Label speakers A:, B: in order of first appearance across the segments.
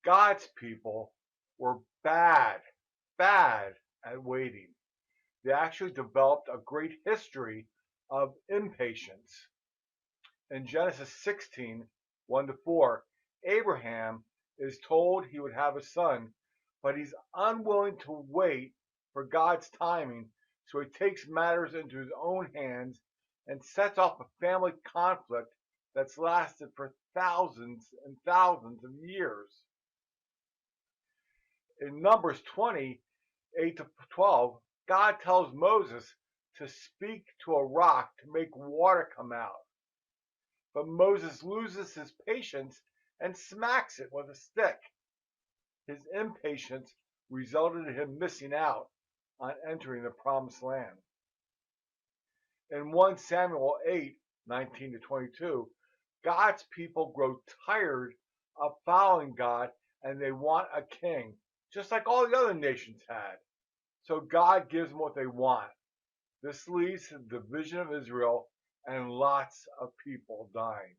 A: God's people were bad at waiting. They actually developed a great history of impatience. In Genesis 16, 1-4, Abraham is told he would have a son, but he's unwilling to wait for God's timing, so he takes matters into his own hands and sets off a family conflict that's lasted for thousands and thousands of years. In Numbers 20, 8-12, God tells Moses to speak to a rock to make water come out. But Moses loses his patience and smacks it with a stick. His impatience resulted in him missing out on entering the promised land. In 1 Samuel 8, 19-22, God's people grow tired of following God and they want a king, just like all the other nations had. So God gives them what they want. This leads to the division of Israel and lots of people dying.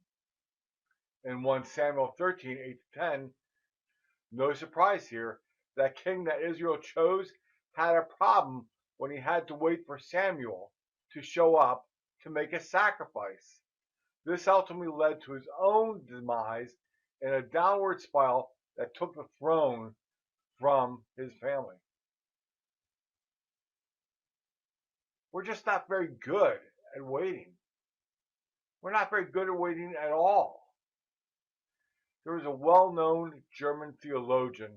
A: In 1 Samuel 13, 8-10, no surprise here, that king that Israel chose had a problem when he had to wait for Samuel to show up to make a sacrifice. This ultimately led to his own demise in a downward spiral that took the throne from his family. We're just not very good at waiting. We're not very good at waiting at all. There was a well-known German theologian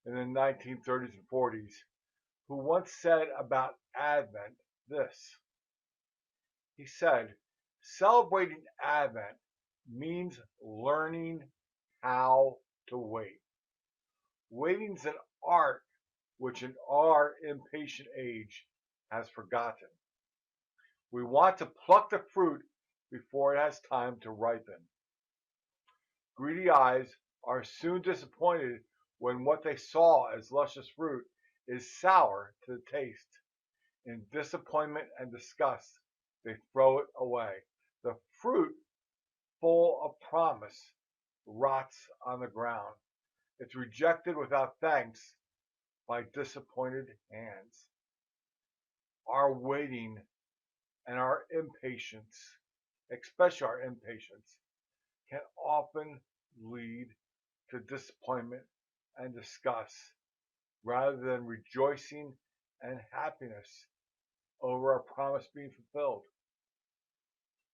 A: in the 1930s and 40s who once said about Advent this. He said, celebrating Advent means learning how to wait. Waiting's an art which in our impatient age has forgotten. We want to pluck the fruit before it has time to ripen. Greedy eyes are soon disappointed when what they saw as luscious fruit is sour to the taste. In disappointment and disgust, they throw it away. The fruit, full of promise, rots on the ground. It's rejected without thanks by disappointed hands. Our waiting and our impatience, especially our impatience, can often lead to disappointment and disgust rather than rejoicing and happiness over our promise being fulfilled.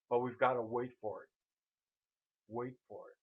A: But we've got to wait for it. Wait for it.